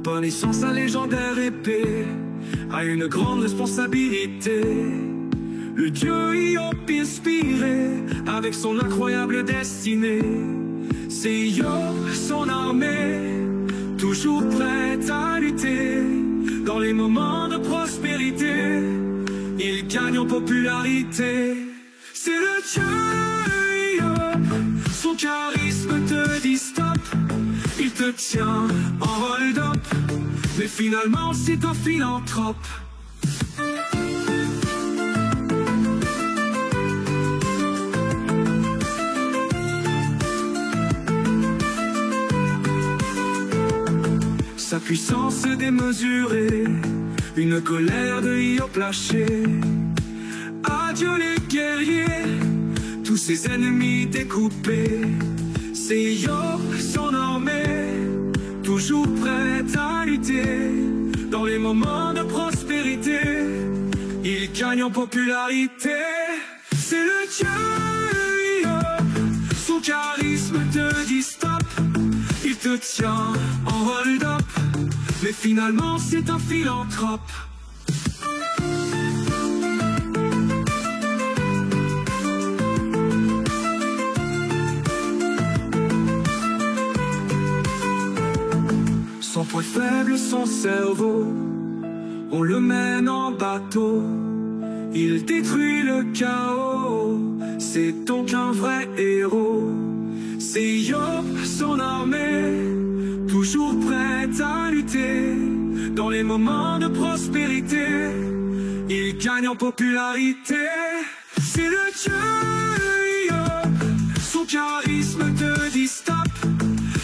Par naissance, un légendaire épée a une grande responsabilité. Le dieu Hiob inspiré avec son incroyable destinée. C'est Hiob, son armée, toujours prête à lutter. Dans les moments de prospérité, il gagne en popularité. C'est le dieu Hiob, son charisme te dit stop. Il te tient en hold-up, mais finalement c'est un philanthrope. Sa puissance démesurée, une colère de Hiob lâchée. Adieu les guerriers, tous ses ennemis découpés. C'est Hiob, son armée, toujours prête à lutter. Dans les moments de prospérité, il gagne en popularité. C'est le dieu Hiob, son charisme te dit stop. Il te tient en hold-up, mais finalement c'est un philanthrope. Son point faible, son cerveau, on le mène en bateau. Il détruit le chaos, c'est donc un vrai héros. C'est Hiob, son armée, toujours prête à lutter. Dans les moments de prospérité, il gagne en popularité. C'est le dieu Hiob, son charisme te dit stop.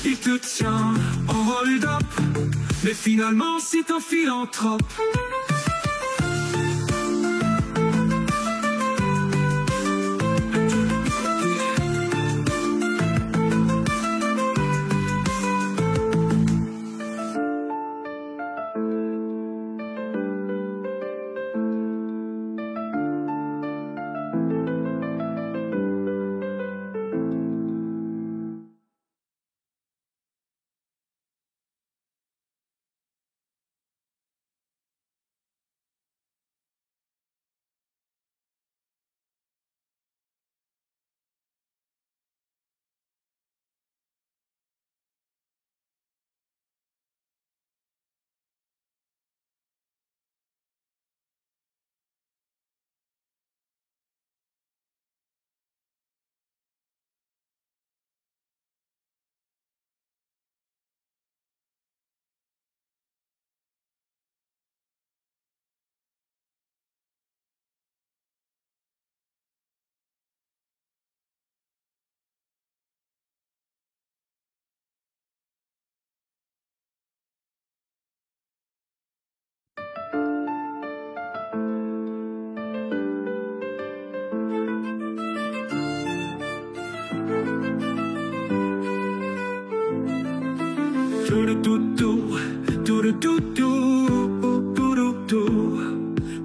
Il te tient en hold-up, mais finalement c'est un philanthrope.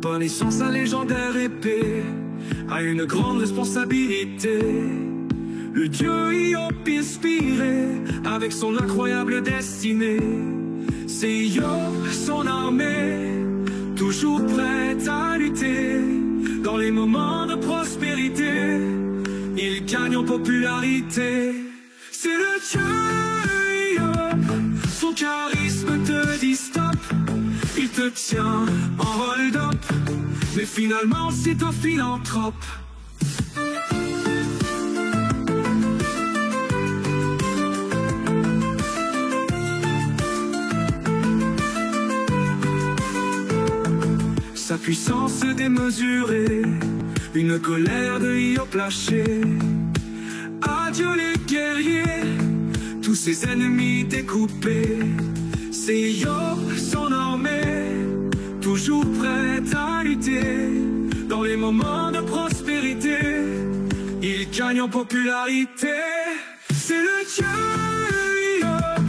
Par naissance, un légendaire épée a une grande responsabilité. Le dieu Hiob inspiré avec son incroyable destinée. C'est Hiob, son armée, toujours prête à lutter. Dans les moments de prospérité, il gagne en popularité. C'est le dieu Hiob, son charisme te dit stop. Il te tient en hold-up, mais finalement c'est un philanthrope. Sa puissance démesurée, une colère de Hiob lâchée. Adieu les guerriers, tous ses ennemis découpés. C'est Hiob, son armée, toujours prête à lutter. Dans les moments de prospérité, il gagne en popularité. C'est le dieu Hiob,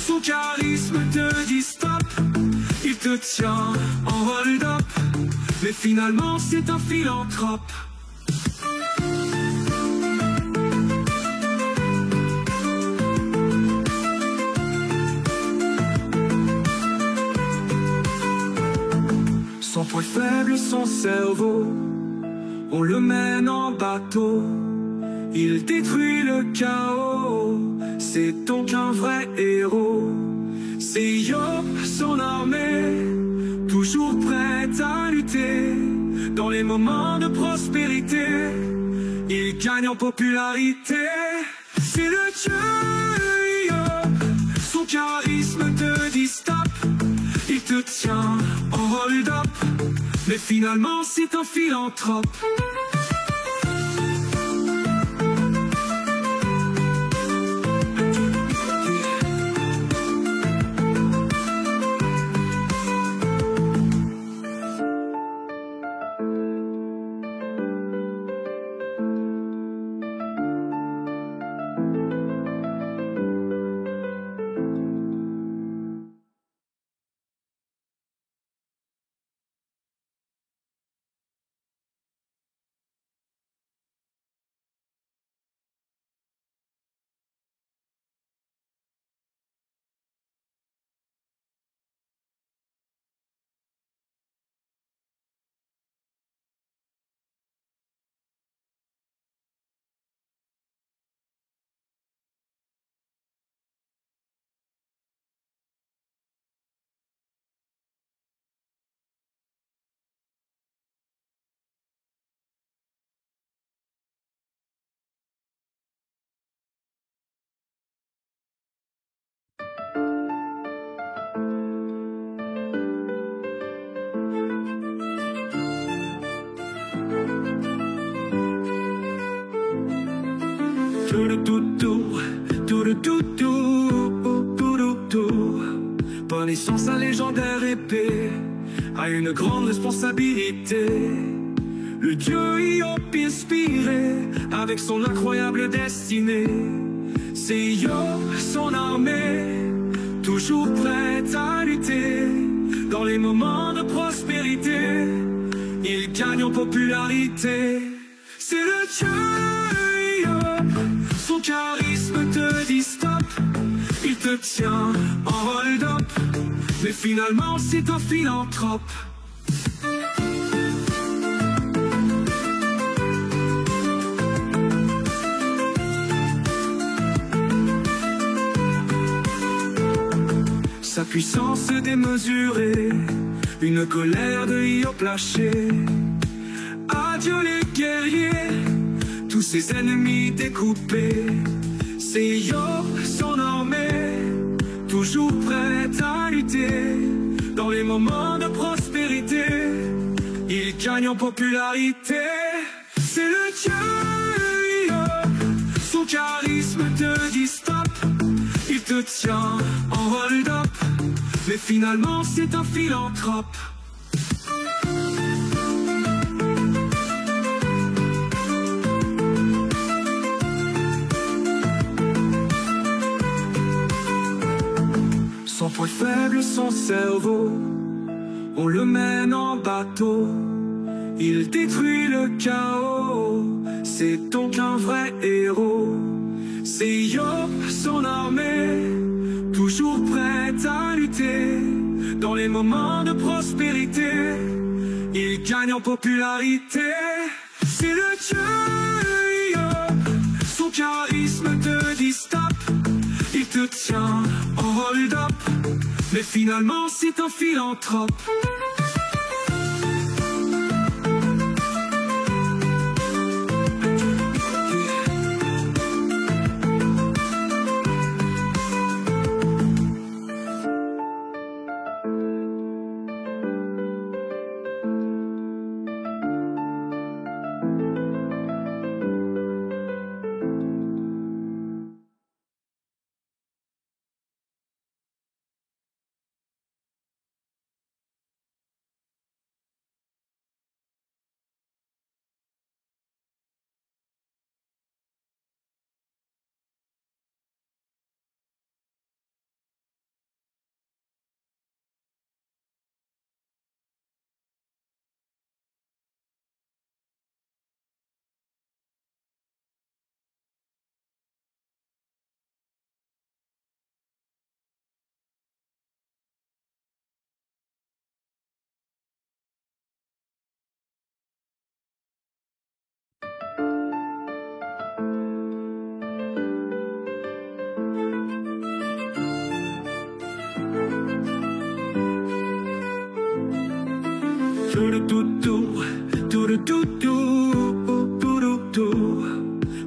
son charisme te dit stop. Il te tient en hold-up, mais finalement c'est un philanthrope. faible son cerveau, on le mène en bateau. Il détruit le chaos, c'est donc un vrai héros. C'est Yob, son armée, toujours prête à lutter. Dans les moments de prospérité, il gagne en popularité. C'est le dieu Yob, son charisme te dit stop. Il te tient en hold-up, mais finalement c'est un philanthrope. Punissant sa légendaire épée a une grande responsabilité. Le dieu Hiob inspiré avec son incroyable destinée. C'est Yob, son armée, toujours prête à lutter. Dans les moments de prospérité, il gagne en popularité. C'est le dieu Hiob, son charisme te dit stop. Il te tient en hold-up, mais finalement c'est un philanthrope. Sa puissance démesurée, une colère de Hiob lâchée. Adieu les guerriers, tous ses ennemis découpés. C'est Yob, son armée, toujours prête à lutter. Dans les moments de prospérité, il gagne en popularité. C'est le dieu Hiob, son charisme te dit stop. Il te tient en hold-up, mais finalement c'est un philanthrope. Son point faible, son cerveau, on le mène en bateau. Il détruit le chaos, c'est donc un vrai héros. C'est Yob, son armée, toujours prête à lutter. Dans les moments de prospérité, il gagne en popularité. C'est le dieu Hiob, son charisme te dit stop. Il te tient en hold-up, mais finalement c'est un philanthrope.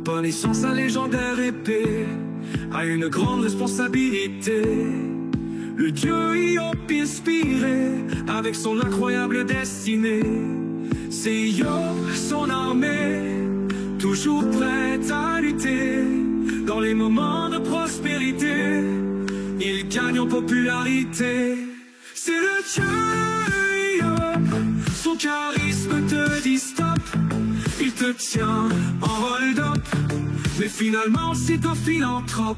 Par essence, un légendaire épée a une grande responsabilité. Le dieu Hiob inspiré avec son incroyable destinée. C'est Hiob, son armée, toujours prête à lutter. Dans les moments de prospérité, il gagne en popularité. C'est le dieu Hiob, son charisme te dit stop. Il te tient en hold-up, mais finalement c'est un philanthrope.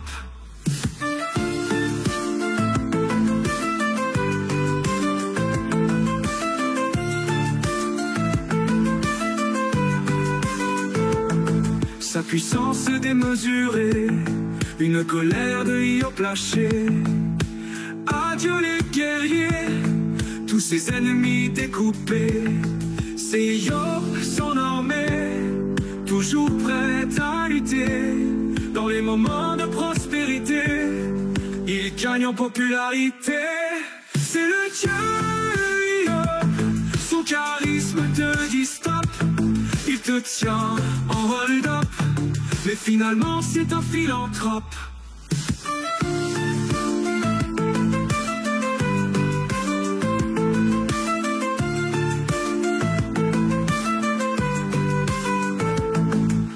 Sa puissance démesurée, une colère de Hiob lâchée. Adieu les guerriers, tous ses ennemis découpés. C'est Hiob, son armée, toujours prête à lutter. Dans les moments de prospérité, il gagne en popularité. C'est le dieu Hiob, son charisme te dit stop. Il te tient en hold-up, mais finalement c'est un philanthrope.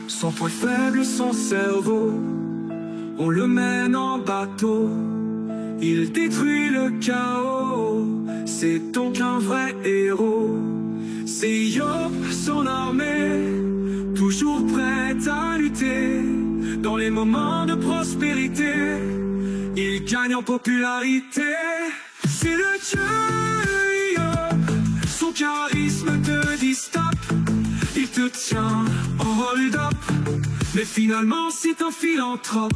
Son point faible, son cerveau, on le mène en bateau. Il détruit le chaos, c'est donc un vrai héros. C'est Hiob, son armée, toujours prête à lutter. Dans les moments de prospérité, il gagne en popularité. C'est le dieu Hiob, son charisme te dit stop. Il te tient en hold-up, mais finalement c'est un philanthrope.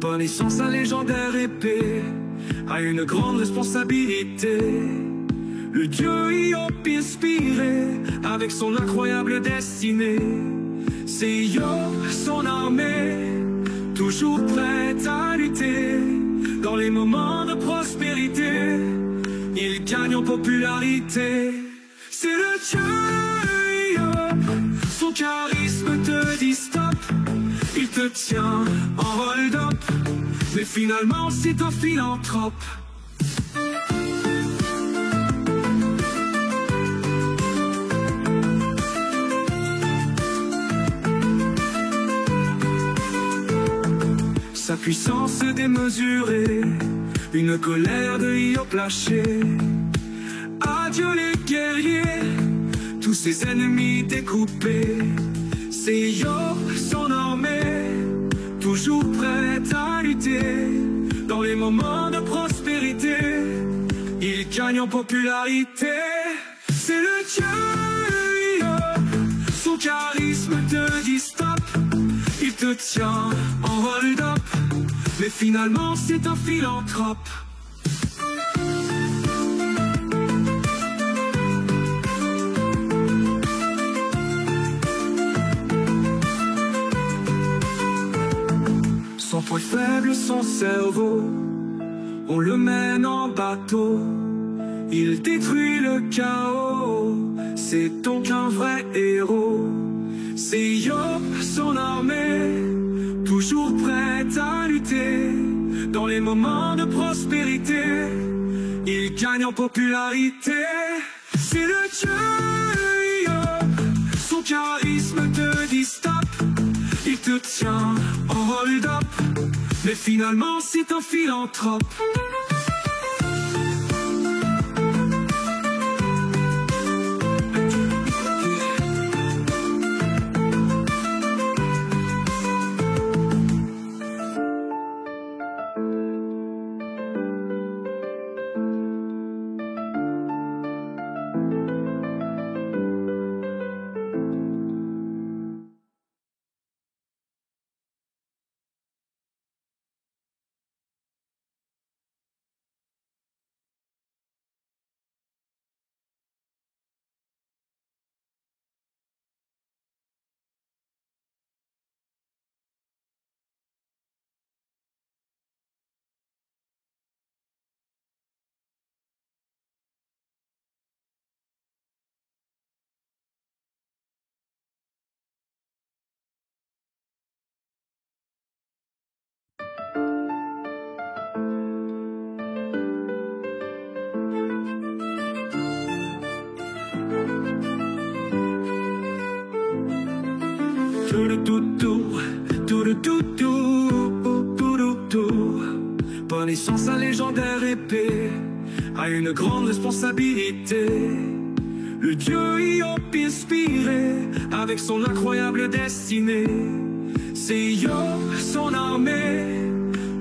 Par essence, un légendaire épée a une grande responsabilité. Le dieu Hiob inspiré avec son incroyable destinée. C'est Hiob, son armée, toujours prête à lutter. Dans les moments de prospérité, il gagne en popularité. C'est le dieu Hiob, son charisme te dit stop. Il te tient en hold-up, mais finalement c'est un philanthrope. Sa puissance démesurée, une colère de Hiob lâchée. Adieu les guerriers, tous ses ennemis découpés. C'est Hiob, son armée, toujours prête à lutter. Dans les moments de prospérité, il gagne en popularité. C'est le dieu Hiob, son charisme te dit stop. Il te tient en hold-up, mais finalement c'est un philanthrope. Son point faible, son cerveau, on le mène en bateau. Il détruit le chaos, c'est donc un vrai héros. C'est Hiob, son armée, toujours prête à lutter. Dans les moments de prospérité. Il gagne en popularité. C'est le dieu Hop. Son charisme te dit stop. Il te tient en hold-up. Mais finalement c'est un philanthrope. Connaissant sa légendaire épée, a une grande responsabilité. Le dieu Hop inspiré, avec son incroyable destinée. C'est Yop, son armée,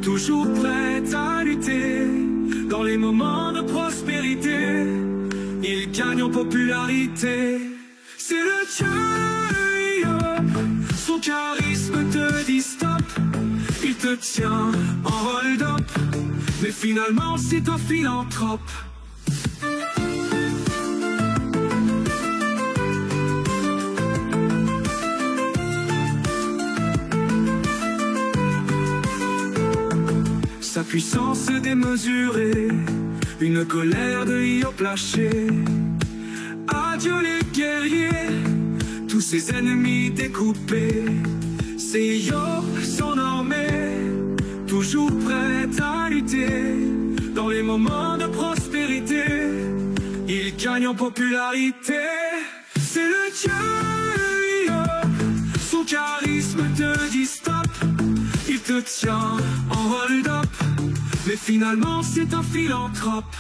toujours prête à lutter. Dans les moments de prospérité, il gagne en popularité. C'est le dieu Hop, son charisme te dit stop. Il te tient en hold-up, mais finalement c'est un philanthrope. Sa puissance démesurée, une colère de Hop lâchée. Adieu les guerriers, tous ses ennemis découpés. C'est Yop, son armée, toujours prête à lutter. Dans les moments de prospérité, il gagne en popularité. C'est le dieu Hop, son charisme te dit stop. Il te tient en hold-up, mais finalement c'est un philanthrope.